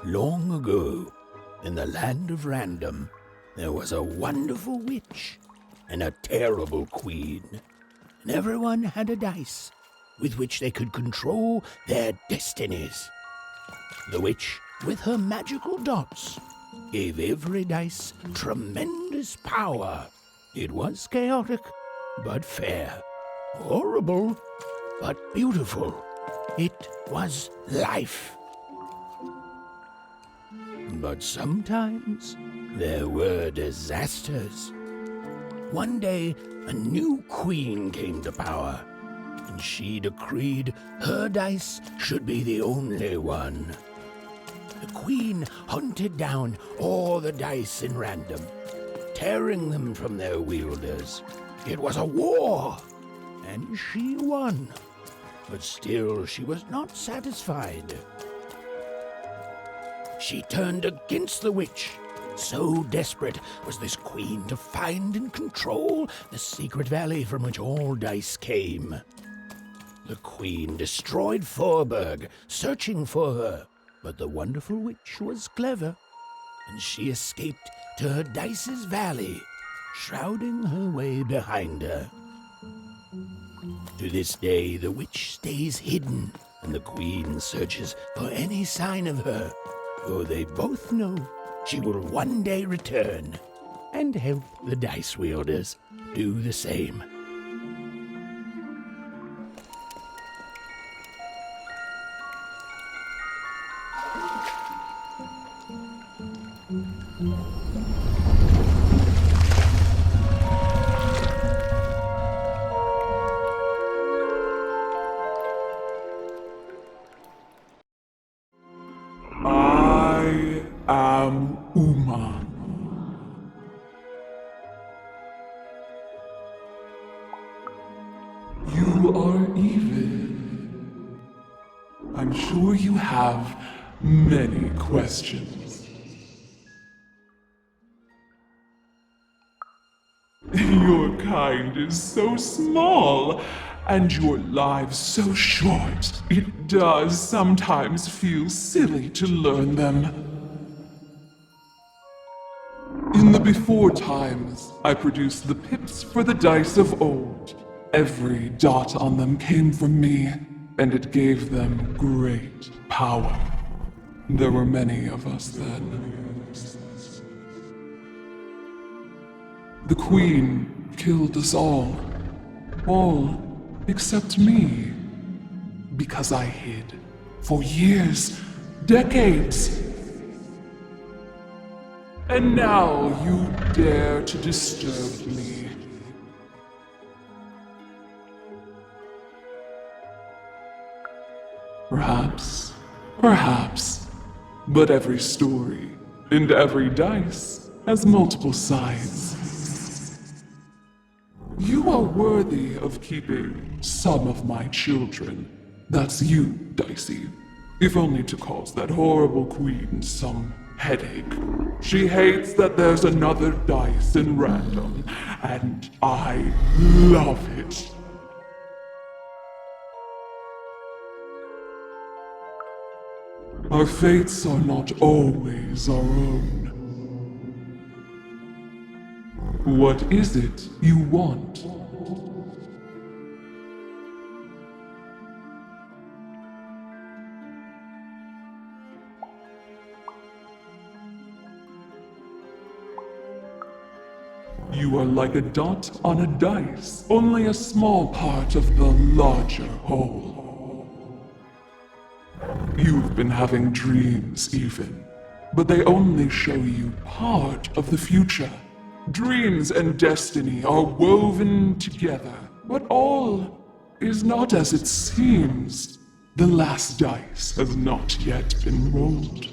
Long ago, in the land of Random, there was a wonderful witch and a terrible queen. And everyone had a dice with which they could control their destinies. The witch, with her magical dots, gave every dice tremendous power. It was chaotic, but fair. Horrible, but beautiful. It was life. But sometimes there were disasters. One day, a new queen came to power, and she decreed her dice should be the only one. The queen hunted down all the dice in Random, tearing them from their wielders. It was a war, and she won. But still, she was not satisfied. She turned against the witch. So desperate was this queen to find and control the secret valley from which all dice came. The queen destroyed Forberg, searching for her, but the wonderful witch was clever, and she escaped to her dice's valley, shrouding her way behind her. To this day, the witch stays hidden, and the queen searches for any sign of her, for they both know she will one day return and help the dice wielders do the same. I am Uma. You are evil. I'm sure you have many questions. Your kind is so small, and your lives so short. It does sometimes feel silly to learn them. In the before times, I produced the pips for the dice of old. Every dot on them came from me, and it gave them great power. There were many of us then. The Queen killed us all except me, because I hid for years, decades. And now you dare to disturb me. Perhaps, but every story and every dice has multiple sides. You are worthy of keeping some of my children. That's you, Dicey. If only to cause that horrible queen some headache. She hates that there's another dice in Random, and I love it. Our fates are not always our own. What is it you want? You are like a dot on a dice, only a small part of the larger whole. You've been having dreams even, but they only show you part of the future. Dreams and destiny are woven together, but all is not as it seems. The last dice has not yet been rolled.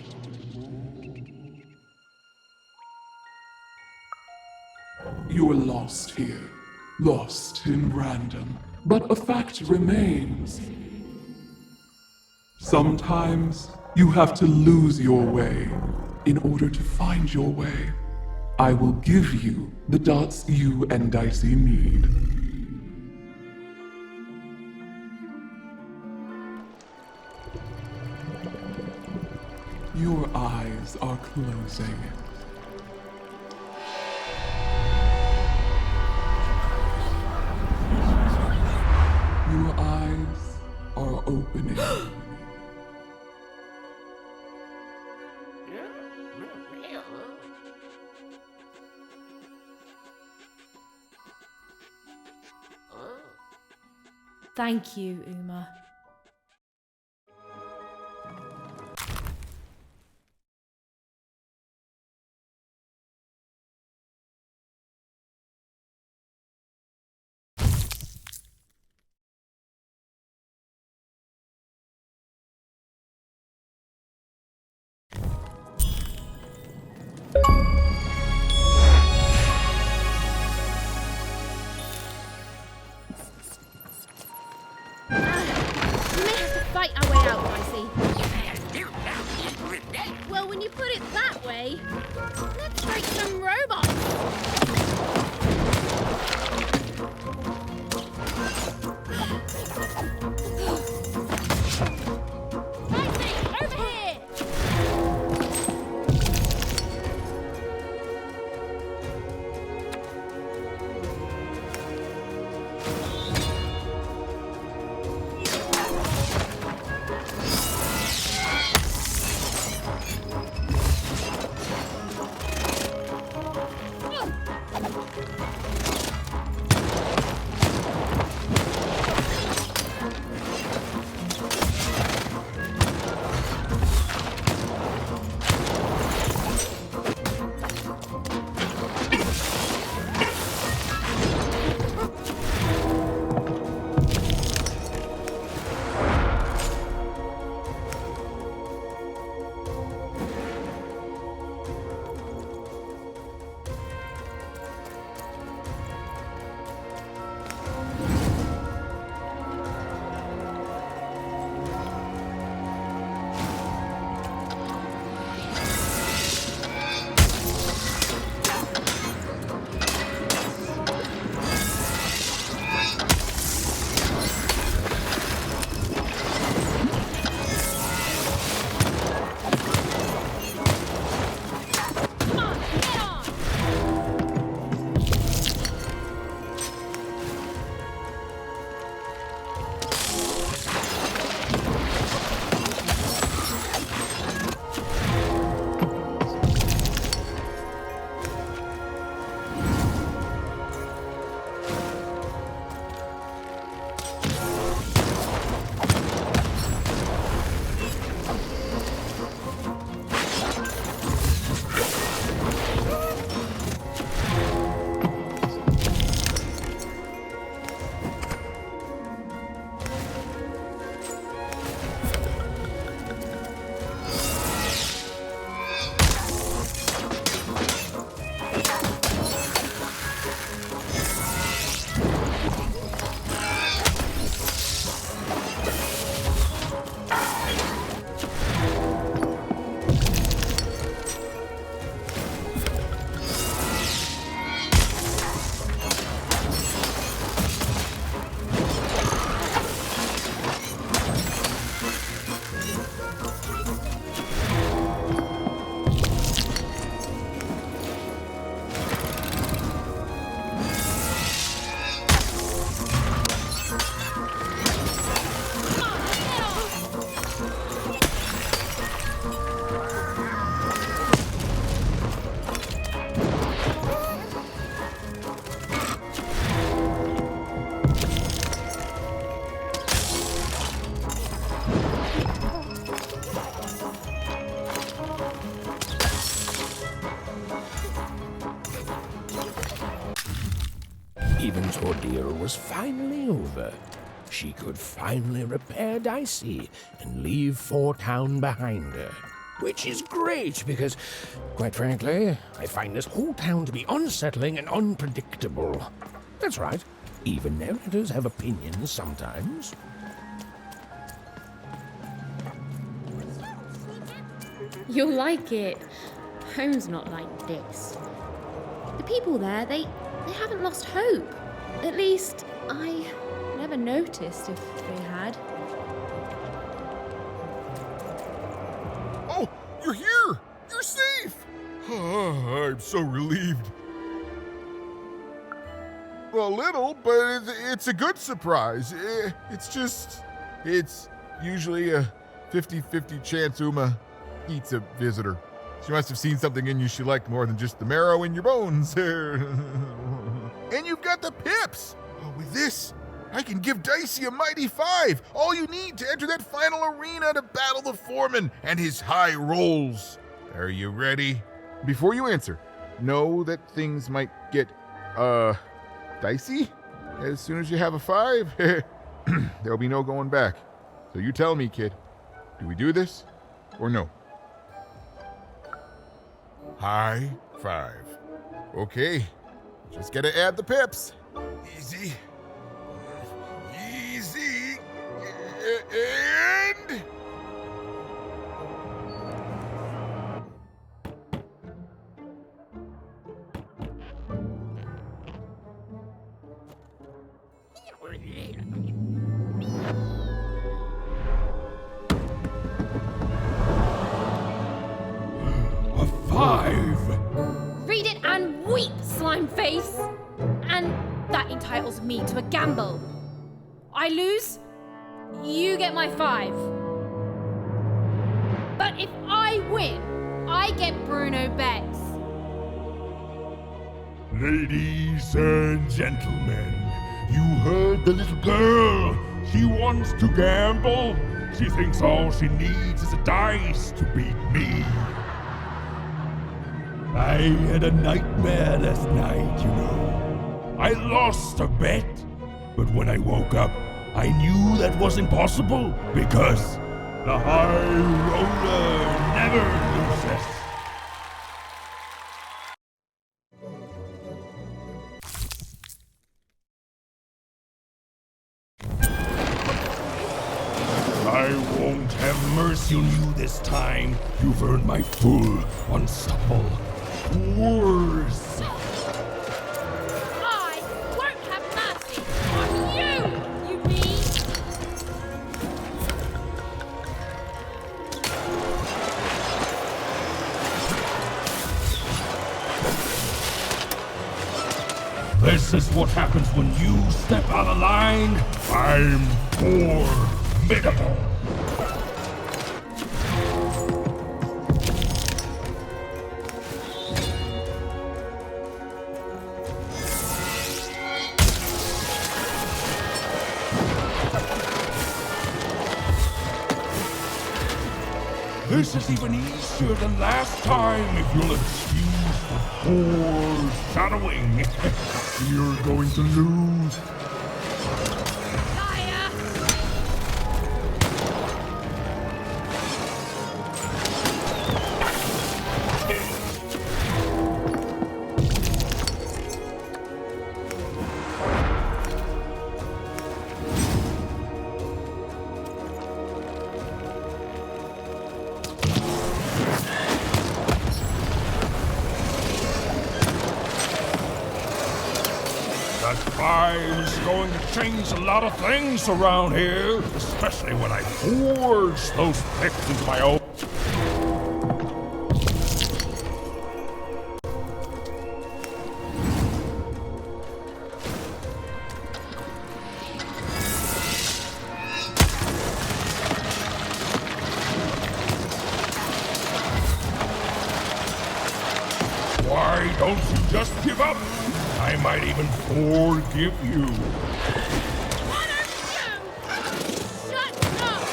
You're lost here, lost in Random, but a fact remains. Sometimes you have to lose your way in order to find your way. I will give you the dots you and Dicey need. Your eyes are closing. Your eyes are opening. Thank you, Uma. We may have to fight our way out, Dicey. Well, when you put it that way, let's break some robots. Dicey, over here! Even's ordeal was finally over. She could finally repair Dicey and leave Fort Town behind her. Which is great because, quite frankly, I find this whole town to be unsettling and unpredictable. That's right. Even narrators have opinions sometimes. You'll like it. Home's not like this. The people there, they haven't lost hope. At least, I never noticed if they had. Oh, you're here! You're safe! I'm so relieved. Well, a little, but it's a good surprise. It's usually a 50-50 chance Uma eats a visitor. She must have seen something in you she liked more than just the marrow in your bones. And you've got the pips! Oh, with this, I can give Dicey a mighty 5. All you need to enter that final arena to battle the foreman and his high rolls. Are you ready? Before you answer, know that things might get, dicey as soon as you have a 5. There'll be no going back. So you tell me, kid. Do we do this or no? High 5. Okay. Just gotta add the pips. Easy. Easy. And... A 5! Read it and weep, slime face! And that entitles me to a gamble. I lose, you get my 5. But if I win, I get Bruno Beggs. Ladies and gentlemen, you heard the little girl. She wants to gamble. She thinks all she needs is a dice to beat me. I had a nightmare last night, you know. I lost a bet, but when I woke up, I knew that was impossible because the high roller never loses. I won't have mercy on you this time. You've earned my full, unstoppable force. I won't have mercy on you, you mean? This is what happens when you step out of line. I'm formidable. This is even easier than last time, if you'll excuse the foreshadowing. You're going to lose. Liar! That 5 is going to change a lot of things around here, especially when I forge those pips into my own. Why don't you just give up? I might even forgive you. Why don't you shut up?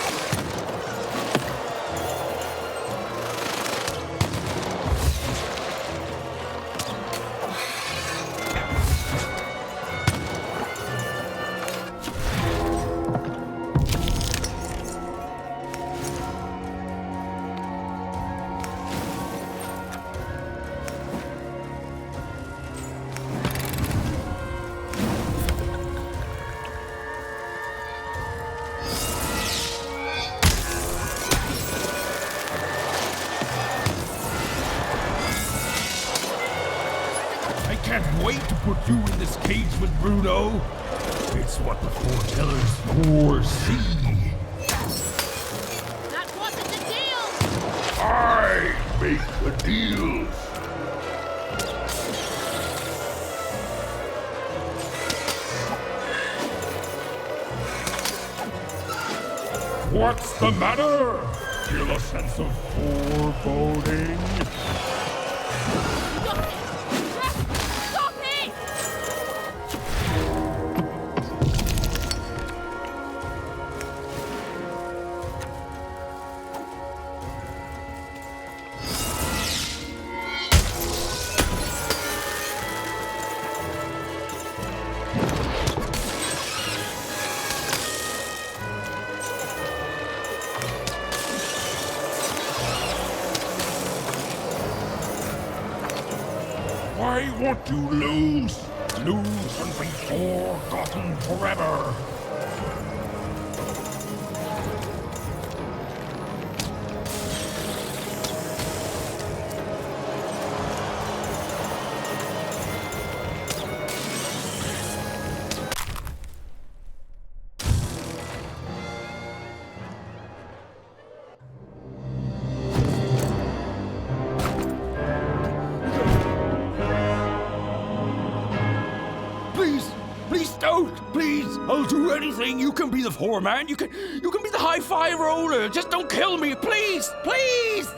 put you in this cage with Bruno? It's what the foretellers foresee. That wasn't the deal! I make the deals. What's the matter? Feel a sense of foreboding? Stop it! Stop it! I want to lose and be forgotten forever. Please don't! Please! I'll do anything. You can be the foreman. You can be the high-fi roller. Just don't kill me, please! Please!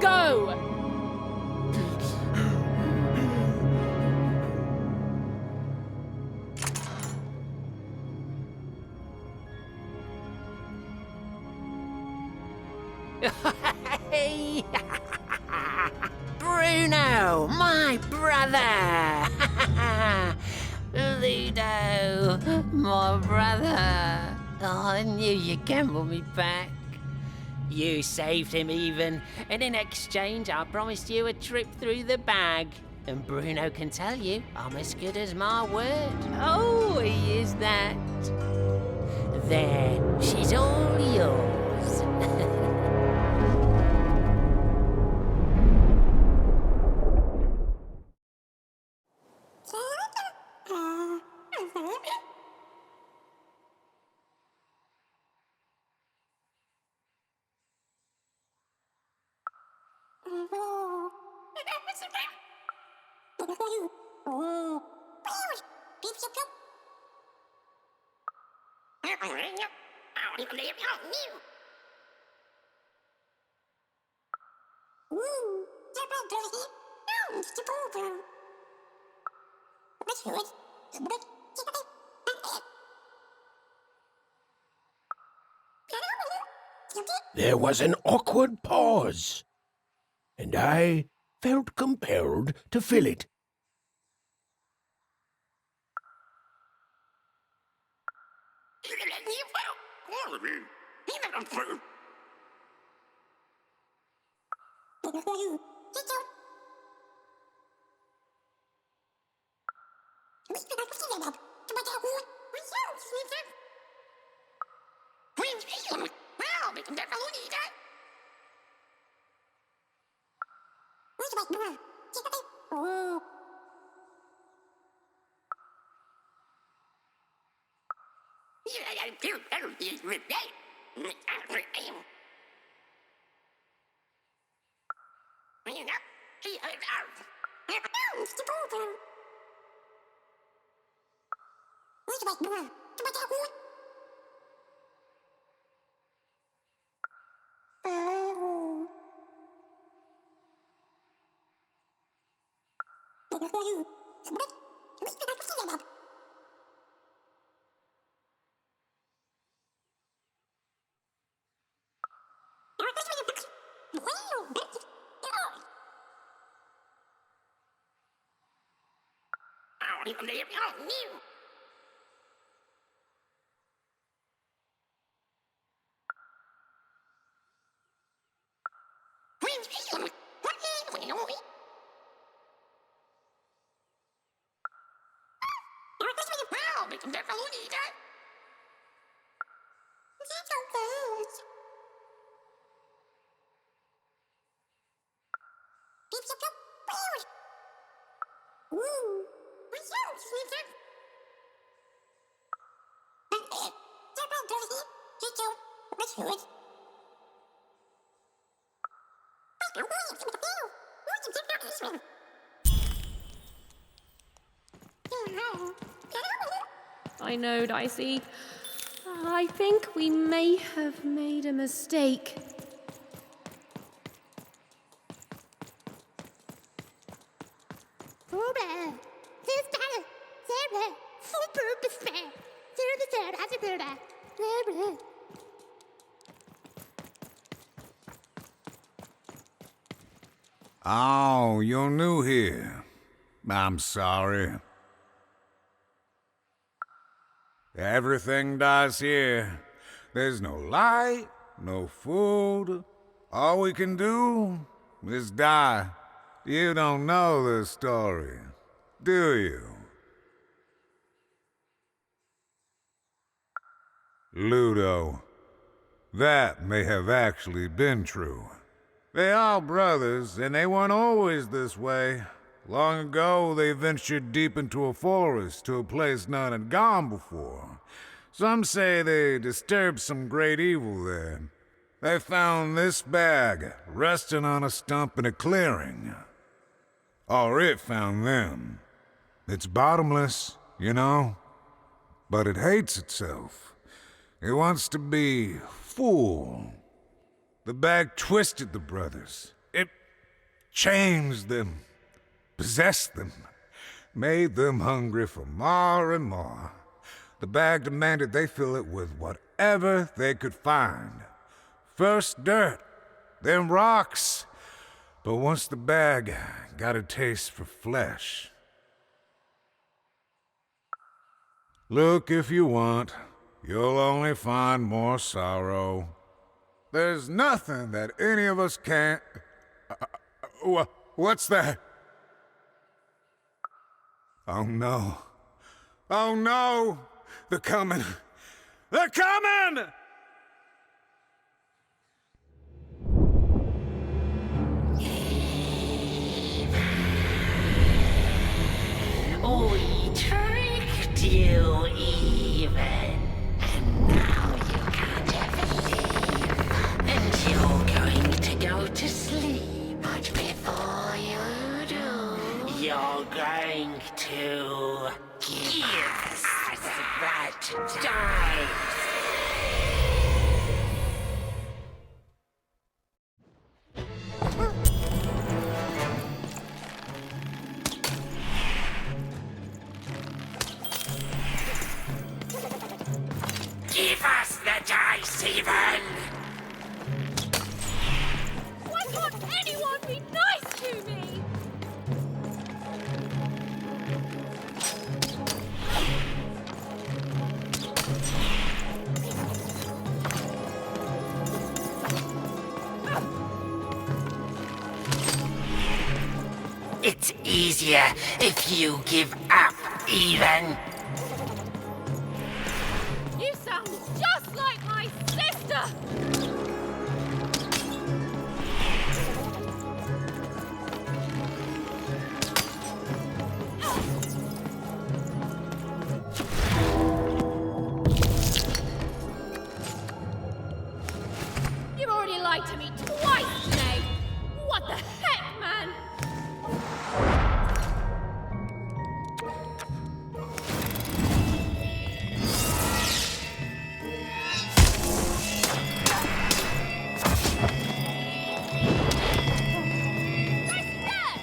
Go! Hey! Bruno, my brother! Ludo, my brother! Oh, I knew you'd gamble me back. You saved him even, and in exchange I promised you a trip through the bag. And Bruno can tell you I'm as good as my word. Oh, he is that. There, she's all yours. There was an awkward pause, and I felt compelled to fill it. I know, Dicey. I think we may have made a mistake. Oh, you're new here. I'm sorry. Everything dies here. There's no light, no food. All we can do is die. You don't know the story, do you? Ludo, that may have actually been true. They are brothers, and they weren't always this way. Long ago, they ventured deep into a forest to a place none had gone before. Some say they disturbed some great evil there. They found this bag resting on a stump in a clearing. Or it found them. It's bottomless, you know, but it hates itself. It wants to be full. The bag twisted the brothers. It changed them, possessed them, made them hungry for more and more. The bag demanded they fill it with whatever they could find. First dirt, then rocks. But once the bag got a taste for flesh. Look if you want. You'll only find more sorrow. There's nothing that any of us can't... What's that? Oh no. Oh no! They're coming! They're coming! We tricked you, even. And now you can't have leave. And you're going to go to sleep. But before you do, you're going to give us that dice. Give us the dice, even! Why can't anyone be nice to me? It's easier if you give up, even. You sound just like my sister! You've already lied to me twice today! What the heck, man?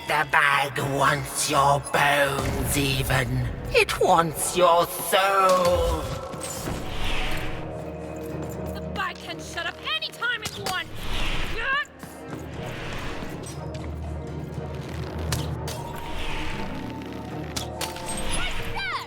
The bag wants your bones, even. It wants your soul. The bag can shut up any time it wants! Yeah? Right there!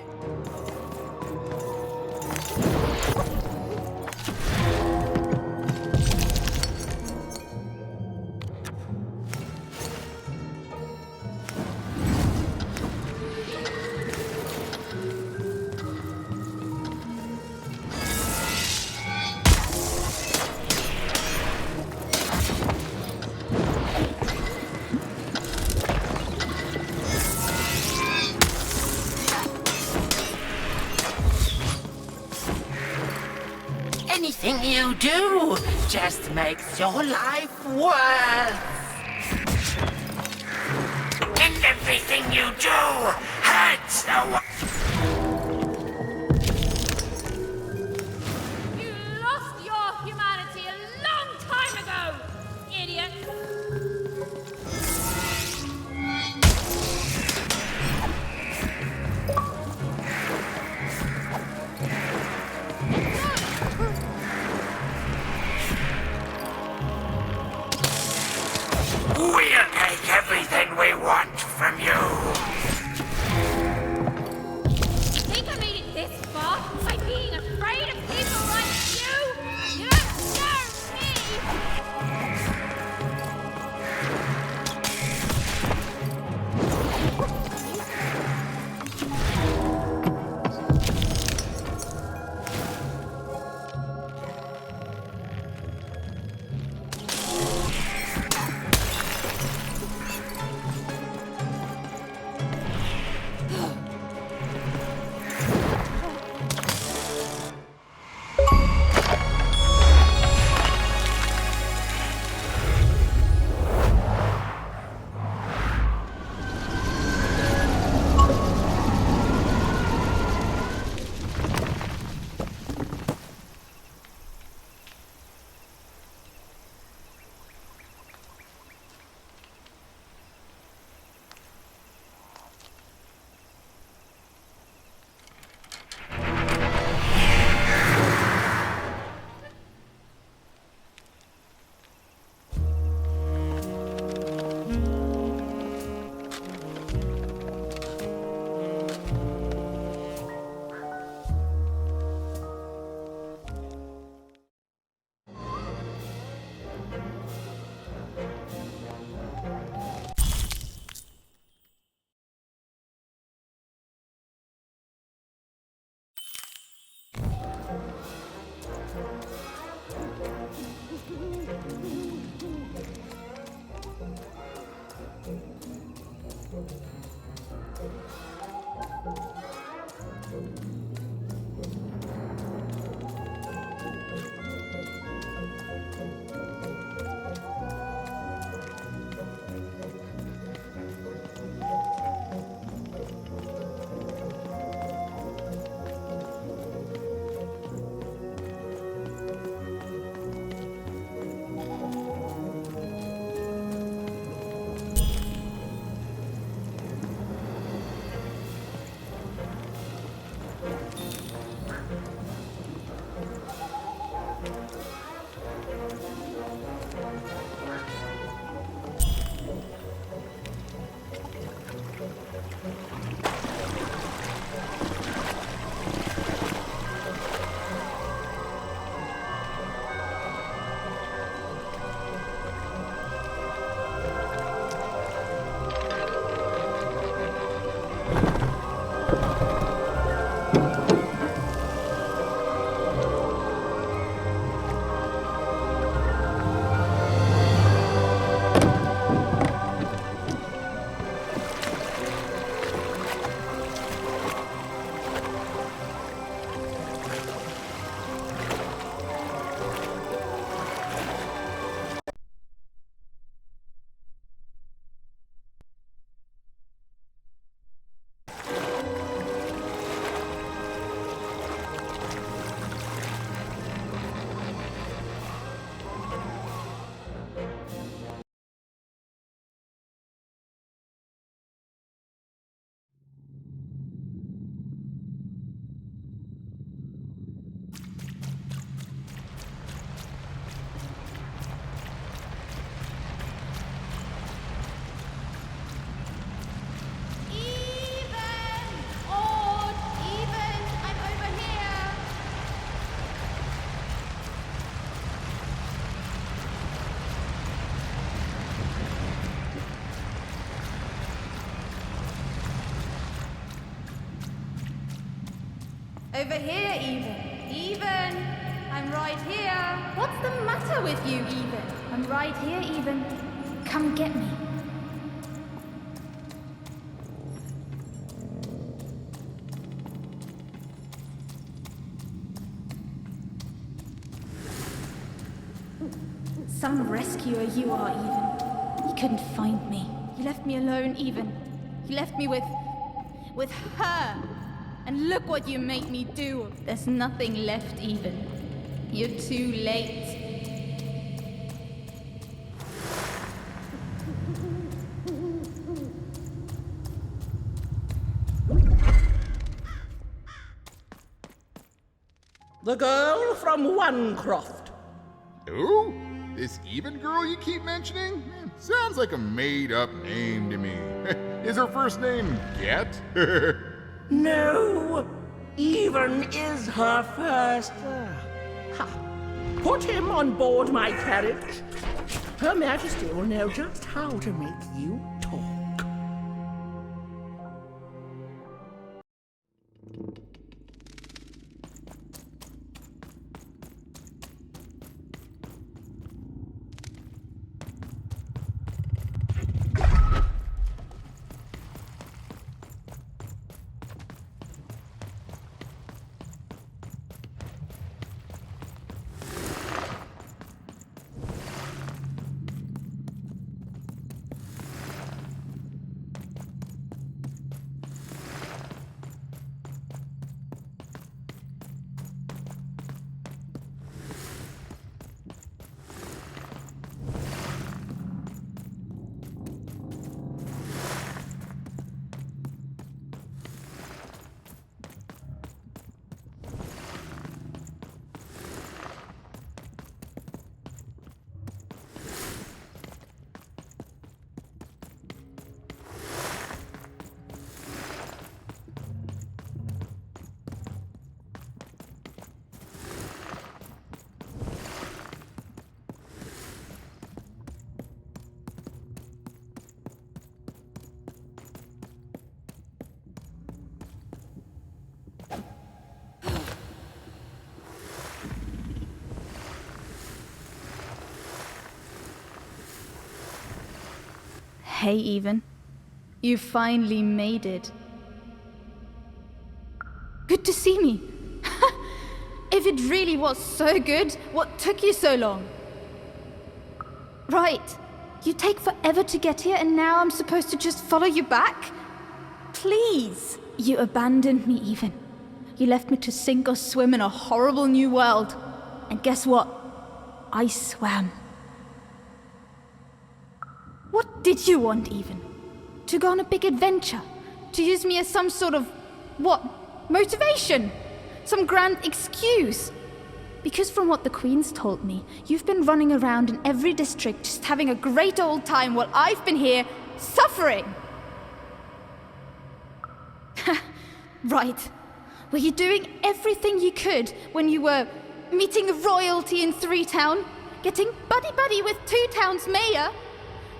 do just makes your life worse. And everything you do hurts the You lost your humanity a long time ago, idiot! We'll take everything we want from you. Think I made it this far by being afraid of people like you? You don't scare me! Over here, Even. Even! I'm right here. What's the matter with you, Even? I'm right here, Even. Come get me. Some rescuer you are, even. You couldn't find me. You left me alone, even. You left me with her. And look what you made me do. There's nothing left, even. You're too late. The girl from Onecroft. Who? This Even girl you keep mentioning? Sounds like a made-up name to me. Is her first name Get? No, Even is her first. Ha. Put him on board my carriage. Her Majesty will know just how to make you talk. Hey, Even. You finally made it. Good to see me. If it really was so good, what took you so long? Right. You take forever to get here and now I'm supposed to just follow you back? Please. You abandoned me, Even. You left me to sink or swim in a horrible new world. And guess what? I swam. What did you want, Even? To go on a big adventure? To use me as some sort of, motivation? Some grand excuse? Because from what the Queen's told me, you've been running around in every district just having a great old time while I've been here suffering. Right. Were you doing everything you could when you were meeting the royalty in 3-Town? Getting buddy-buddy with 2-Town's mayor?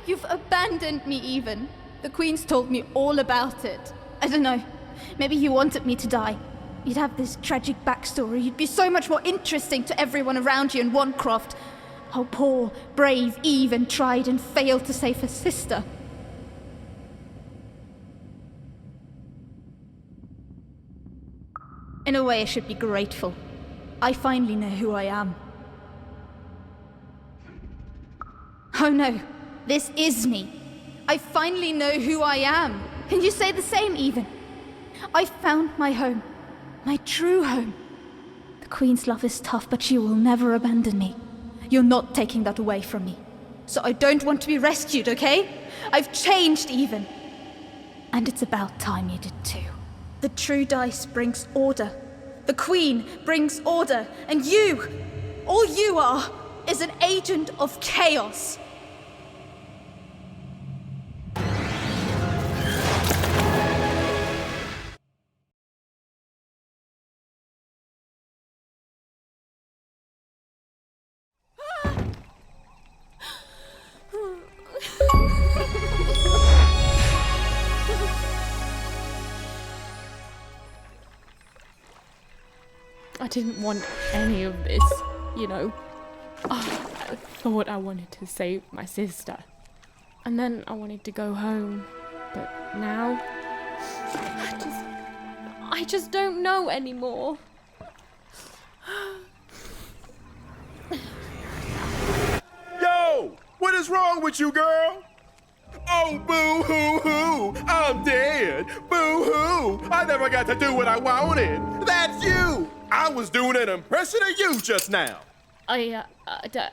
You've abandoned me, Even. The Queen's told me all about it. I don't know. Maybe you wanted me to die. You'd have this tragic backstory. You'd be so much more interesting to everyone around you in Onecroft. How poor, brave Even tried and failed to save her sister. In a way, I should be grateful. I finally know who I am. Oh no. This is me. I finally know who I am. Can you say the same, Even? I found my home. My true home. The Queen's love is tough, but she will never abandon me. You're not taking that away from me. So I don't want to be rescued, okay? I've changed, Even. And it's about time you did too. The true Dice brings order. The Queen brings order. And you, all you are, is an agent of chaos. I didn't want any of this, you know. I thought I wanted to save my sister. And then I wanted to go home. But now, I just don't know anymore. is wrong with you, girl? Oh, boo-hoo-hoo, I'm dead. Boo-hoo, I never got to do what I wanted. That's you. I was doing an impression of you just now. I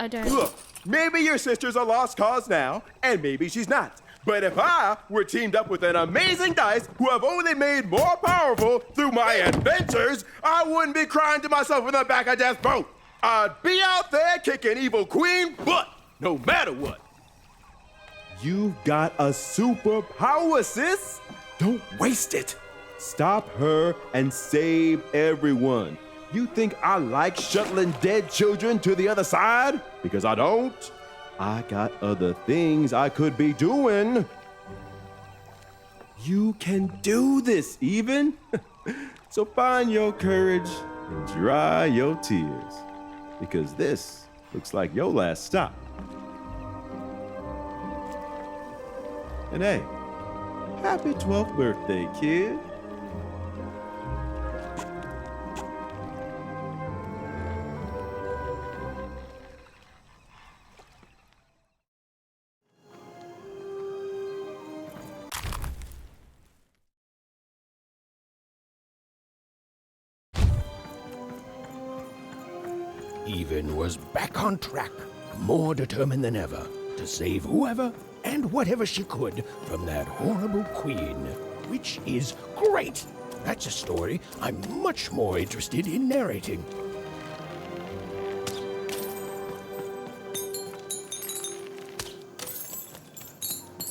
don't... Look, maybe your sister's a lost cause now, and maybe she's not. But if I were teamed up with an amazing dice who have only made more powerful through my adventures, I wouldn't be crying to myself in the back of death's boat. I'd be out there kicking evil queen butt, no matter what. You've got a superpower, sis. Don't waste it. Stop her and save everyone. You think I like shuttling dead children to the other side? Because I don't. I got other things I could be doing. You can do this, even. So find your courage and dry your tears. Because this looks like your last stop. And hey, happy 12th birthday, kid. Even was back on track, more determined than ever to save whoever and whatever she could from that horrible queen, which is great. That's a story I'm much more interested in narrating.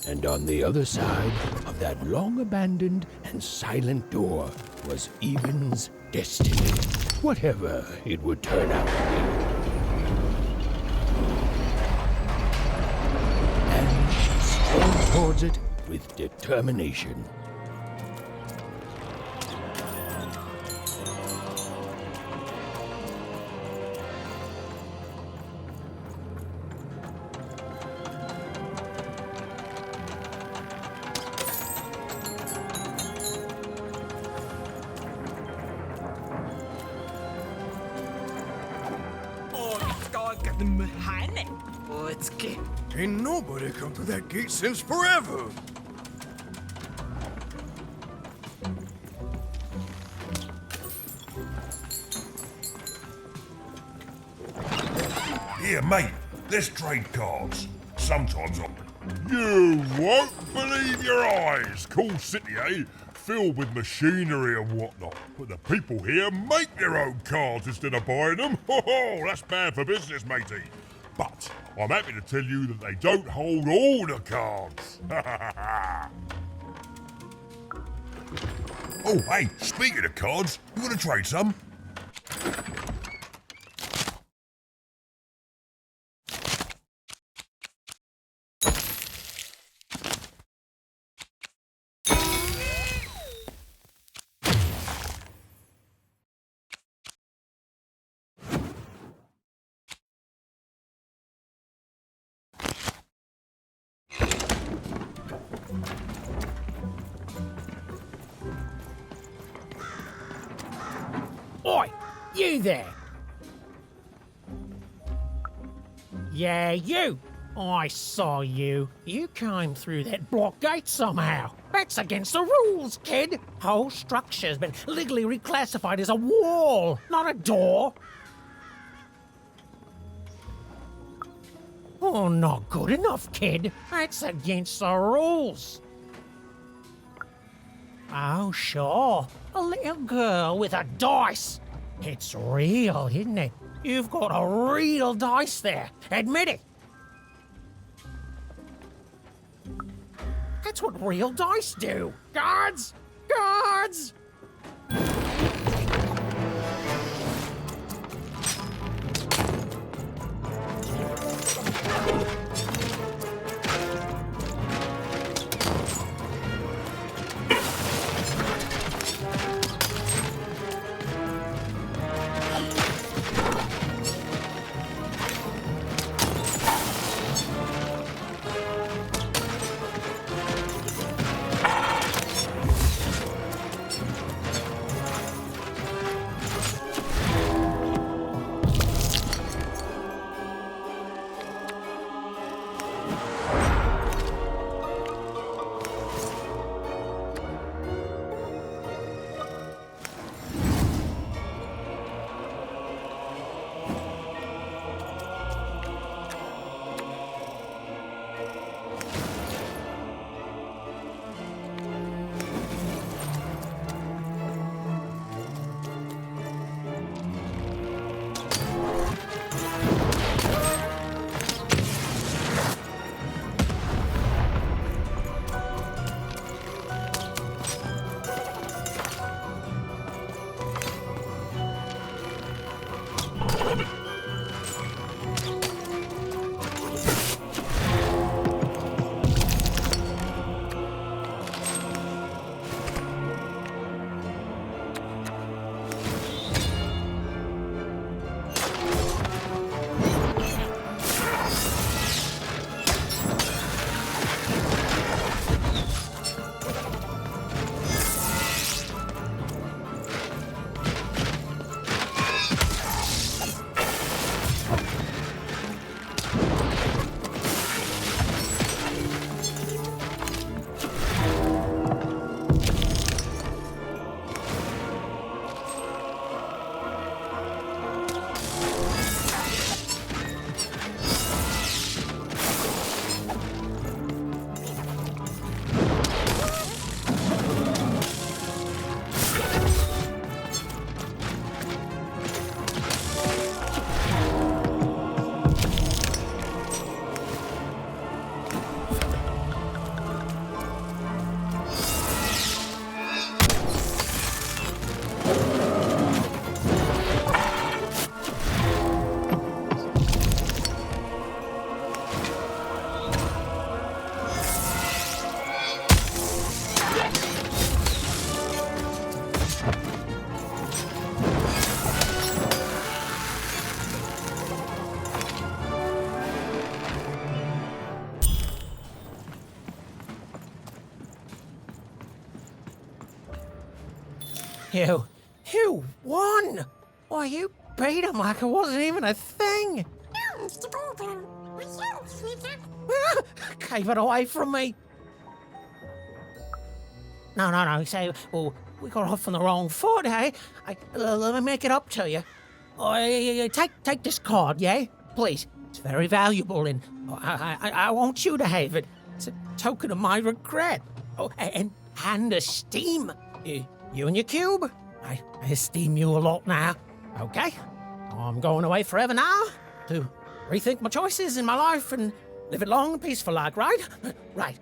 And on the other side of that long-abandoned and silent door was Even's destiny, whatever it would turn out to be. And she strode towards it with determination. Ain't nobody come through that gate since forever. Here, mate, let's trade cards. Sometimes I'm... You won't believe your eyes. Cool city, eh? Filled with machinery and whatnot. But the people here make their own cards instead of buying them. Oh, that's bad for business, matey. But I'm happy to tell you that they don't hold all the cards. Oh, hey, speaking of cards, you want to trade some? Oi, you there! Yeah, you! I saw you. You came through that block gate somehow. That's against the rules, kid. Whole structure's been legally reclassified as a wall, not a door. Oh, not good enough, kid. That's against the rules. Oh, sure. A little girl with a dice. It's real, isn't it? You've got a real dice there. Admit it. That's what real dice do. Guards! Guards! You won! Why, you beat him like it wasn't even a thing! Gave it away from me! No, say, well, we got off on the wrong foot, eh? Let me make it up to you. Take this card, yeah? Please. It's very valuable, and I want you to have it. It's a token of my regret. Oh, and esteem. You and your cube. I esteem you a lot now. Okay? I'm going away forever now to rethink my choices in my life and live it long and peaceful like, right? Right.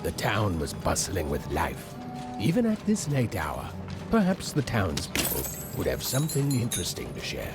The town was bustling with life, even at this late hour. Perhaps the townspeople would have something interesting to share.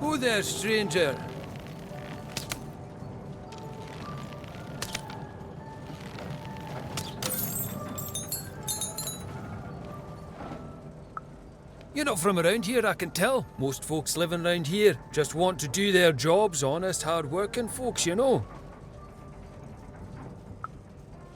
Who there, stranger? You're not from around here, I can tell. Most folks living around here just want to do their jobs, honest, hard-working folks, you know.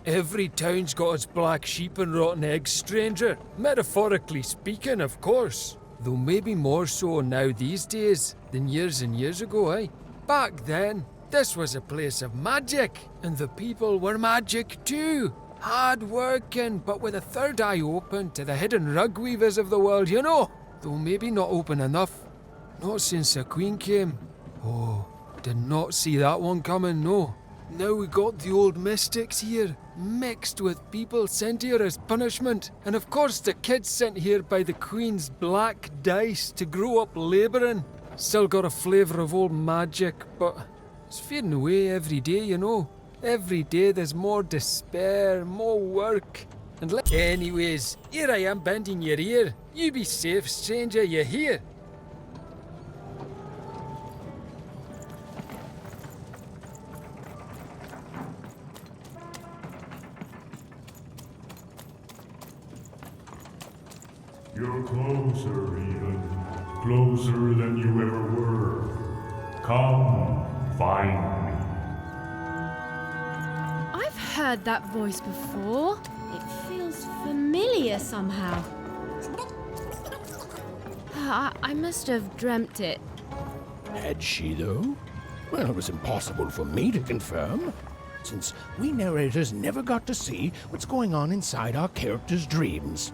Every town's got its black sheep and rotten eggs, stranger. Metaphorically speaking, of course. Though maybe more so now these days than years and years ago, eh? Back then, this was a place of magic, and the people were magic too. Hard-working, but with a third eye open to the hidden rug weavers of the world, you know. Though maybe not open enough. Not since the Queen came. Oh, did not see that one coming, no. Now we got the old mystics here, mixed with people sent here as punishment. And of course the kids sent here by the Queen's black dice to grow up labouring. Still got a flavour of old magic, but it's fading away every day, you know. Every day there's more despair, more work. And anyways, here I am bending your ear. You be safe, stranger, you hear? You're closer, even. Closer than you ever were. Come, find me. I've heard that voice before. It feels familiar somehow. I must have dreamt it. Had she, though? Well, it was impossible for me to confirm, since we narrators never got to see what's going on inside our characters' dreams.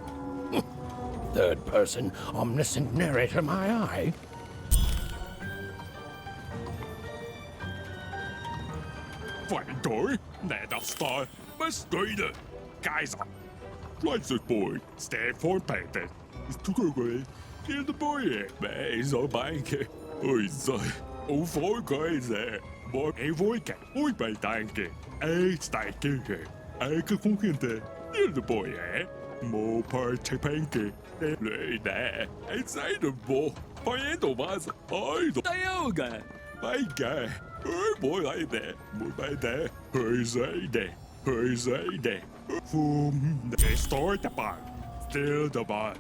Third-person, omniscient narrator, my eye. Fighting toy, that star, Mr. Kaiser. Lights boy, stand for painting. It's too good. Kill the boy, man, so bank. Ôi giời, ủ phối coi giờ. Một cái vui cả, vui bày tàn kì. Ê, tại kì kì. Ê, cứ không khiên tê. Kill the boy, Một par chạy bánh kì. Lệ nè, ê, say the ball. Phải đồ mà sao? Ôi, đồ. Tayo kì. Bánh kì. Ôi, bôi lại nè. Bôi bày nè. Hơi dây nè. Phùm. Destroy the barn. Steal the barn.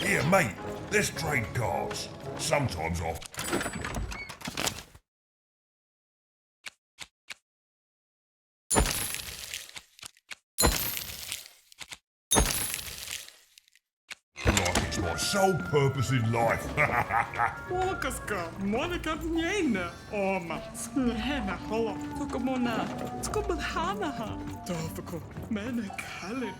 Here, mate, let's trade cards. Sometimes I'll... Like it's my sole purpose in life. Łokaska, Monika dniejna, oma, slena hola, tuko mona, tuko badhana ha, tofako, mena kalin.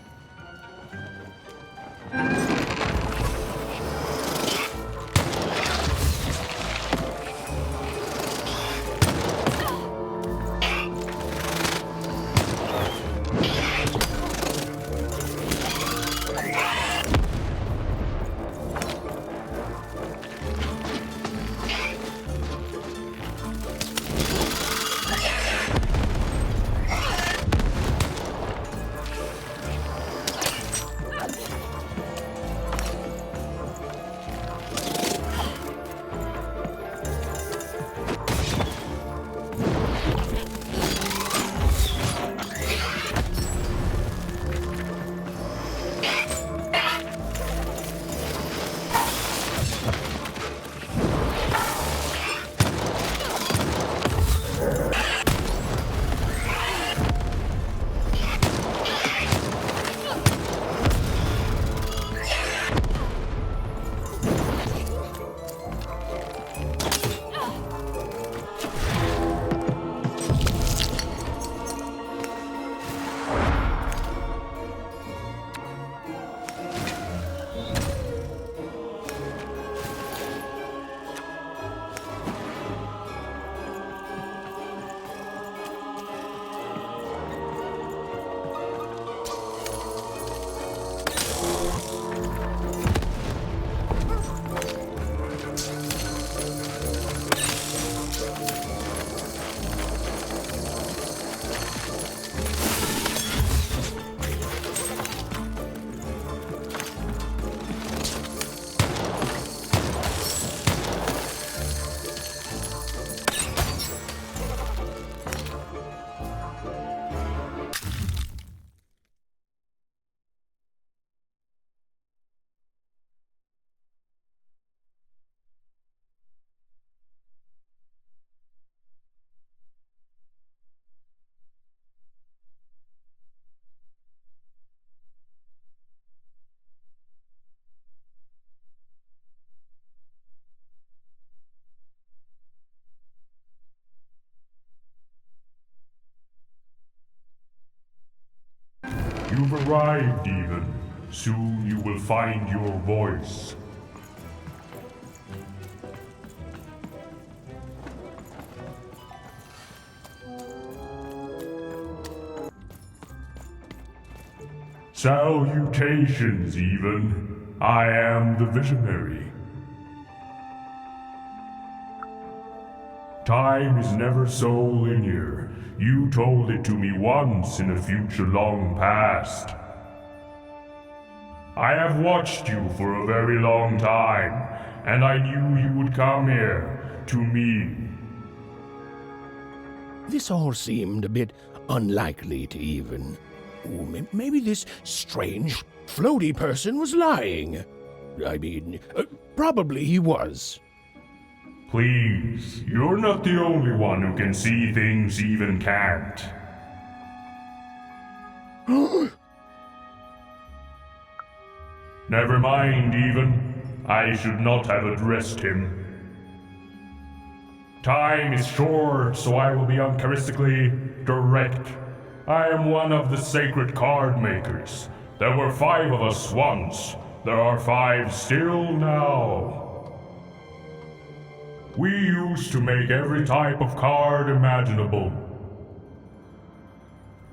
you've arrived even. Soon you will find your voice. Salutations, even. I am the Visionary. Time is never so linear. You told it to me once in a future long past. I have watched you for a very long time, and I knew you would come here, to me. This all seemed a bit unlikely to Even. Ooh, maybe this strange, floaty person was lying. I mean, probably he was. Please, you're not the only one who can see things Even can't. Never mind, Even. I should not have addressed him. Time is short, so I will be uncharacteristically direct. I am one of the sacred card makers. There were 5 of us once. There are 5 still now. We used to make every type of card imaginable.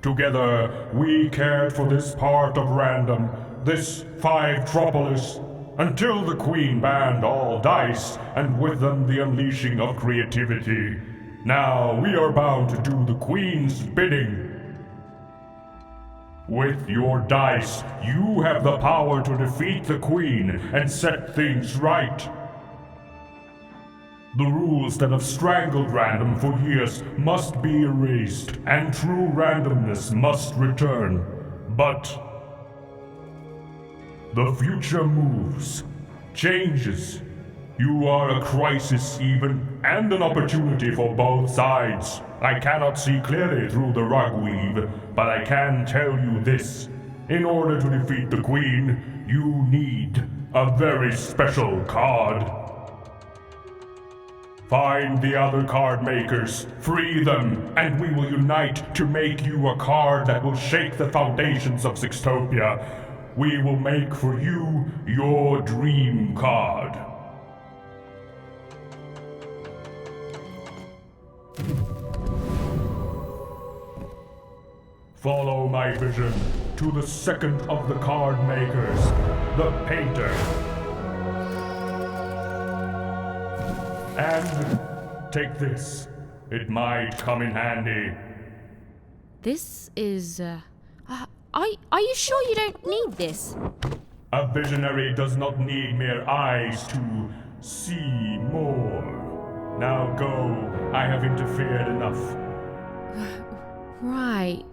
Together, we cared for this part of random, this 5-tropolis, until the Queen banned all dice, and with them the unleashing of creativity. Now we are bound to do the Queen's bidding. With your dice, you have the power to defeat the Queen and set things right. The rules that have strangled random for years must be erased, and true randomness must return. But the future moves, changes. You are a crisis even, and an opportunity for both sides. I cannot see clearly through the rugweave, but I can tell you this. In order to defeat the Queen, you need a very special card. Find the other card makers, free them, and we will unite to make you a card that will shake the foundations of Sixtopia. We will make for you your dream card. Follow my vision to the second of the card makers, the painter. And take this. It might come in handy. This is, are you sure you don't need this? A visionary does not need mere eyes to see more. Now go. I have interfered enough. Right.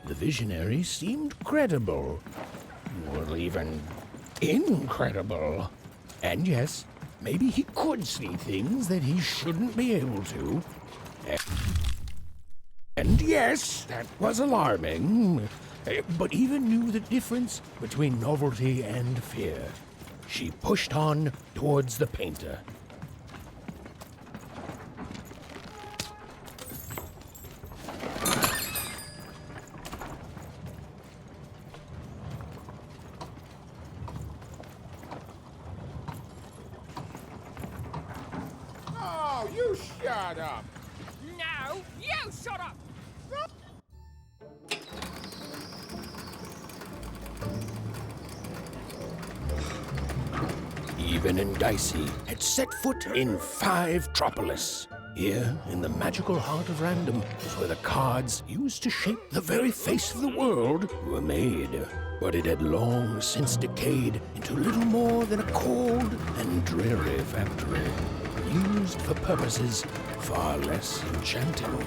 The visionary seemed credible, or even incredible. And yes, maybe he could see things that he shouldn't be able to. And yes, that was alarming, but even knew the difference between novelty and fear. She pushed on towards the painter. Oh, you shut up! No, you shut up! Even and Dicey had set foot in 5-tropolis. Here, in the magical heart of random, was where the cards used to shape the very face of the world were made. But it had long since decayed into little more than a cold and dreary factory, used for purposes far less enchanting.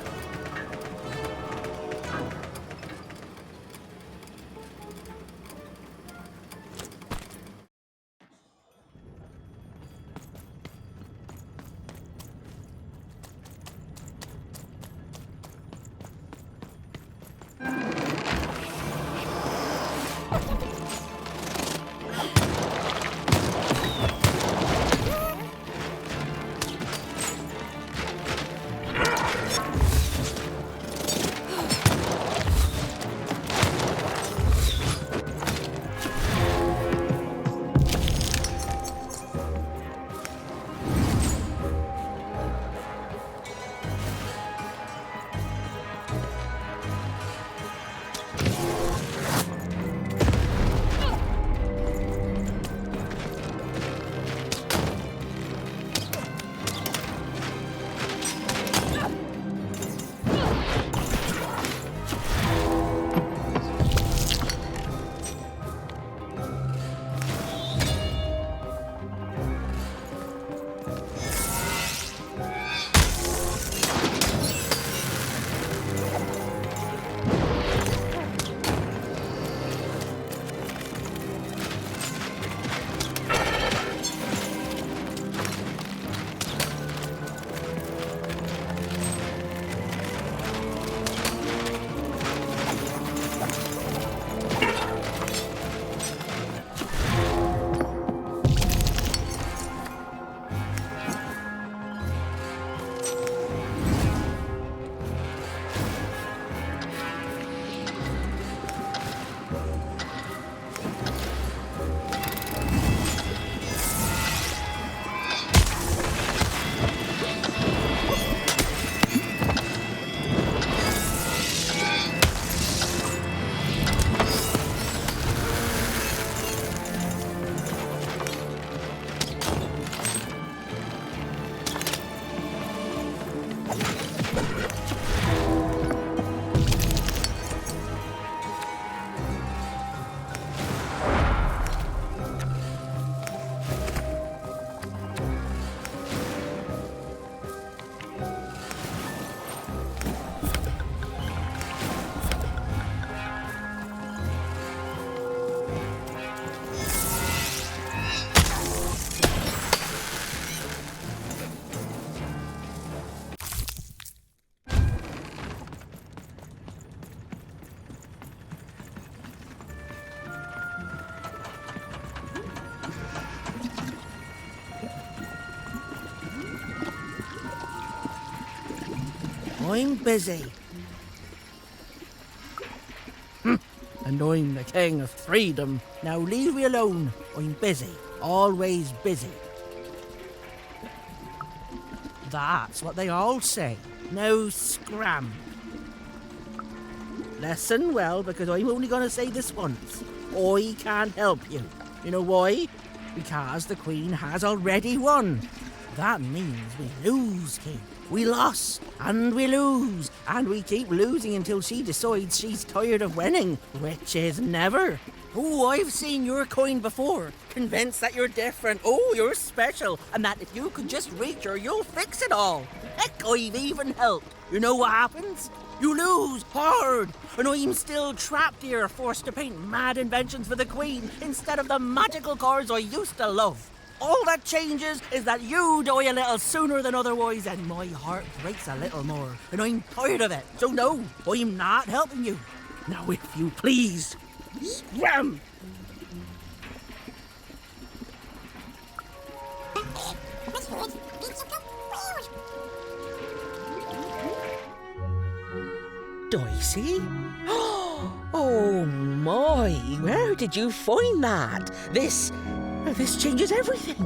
I'm busy. And I'm the king of freedom. Now leave me alone. I'm busy. Always busy. That's what they all say. Now scram. Listen well, because I'm only going to say this once. I can't help you. You know why? Because the Queen has already won. That means we lose, kid. We lost, and we lose, and we keep losing until she decides she's tired of winning, which is never. Oh, I've seen your coin before, convinced that you're different, oh, you're special, and that if you could just reach her, you'll fix it all. Heck, I've even helped. You know what happens? You lose hard, and I'm still trapped here, forced to paint mad inventions for the Queen instead of the magical cards I used to love. All that changes is that you die a little sooner than otherwise, and my heart breaks a little more, and I'm tired of it. So no, I'm not helping you. Now, if you please, scram! Dicey? Oh my, where did you find that? This changes everything.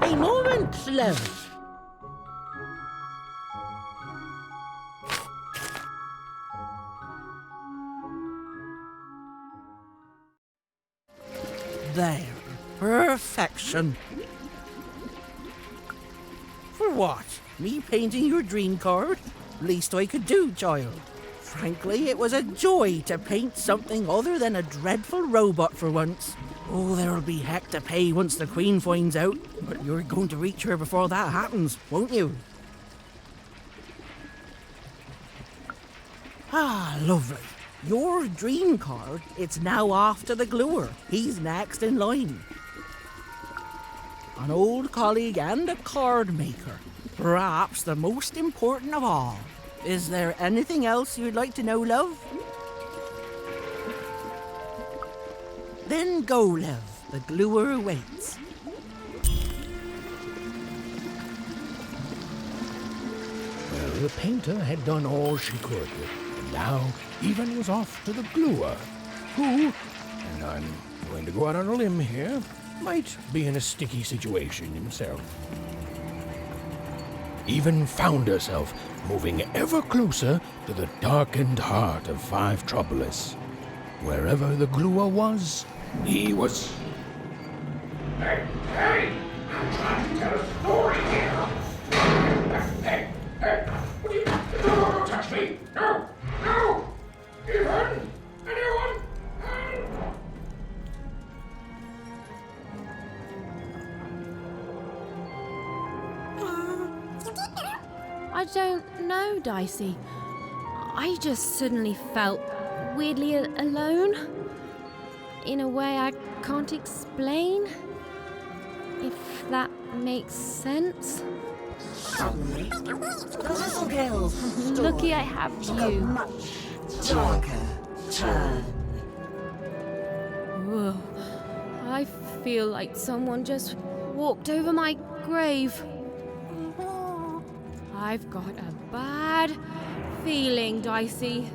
A moment, love. There. Perfection. For what? Me painting your dream card? Least I could do, child. Frankly, it was a joy to paint something other than a dreadful robot for once. Oh, there'll be heck to pay once the Queen finds out. But you're going to reach her before that happens, won't you? Ah, lovely. Your dream card, it's now off to the gluer. He's next in line. An old colleague and a card maker. Perhaps the most important of all. Is there anything else you'd like to know, love? Then go, love. The gluer waits. Well, the painter had done all she could, and now Even was off to the gluer, who, and I'm going to go out on a limb here, might be in a sticky situation himself. Even found herself moving ever closer to the darkened heart of Five Troublous. Wherever the gluer was, he was... Hey, I'm trying to tell a story here. Hey, what are you... Don't touch me! No! Even! Anyone? I don't know, Dicey. I just suddenly felt weirdly alone. In a way I can't explain. If that makes sense. Suddenly, the little girl's story Lucky I have took you. a much darker turn. Whoa. I feel like someone just walked over my grave. I've got a bad feeling, Dicey.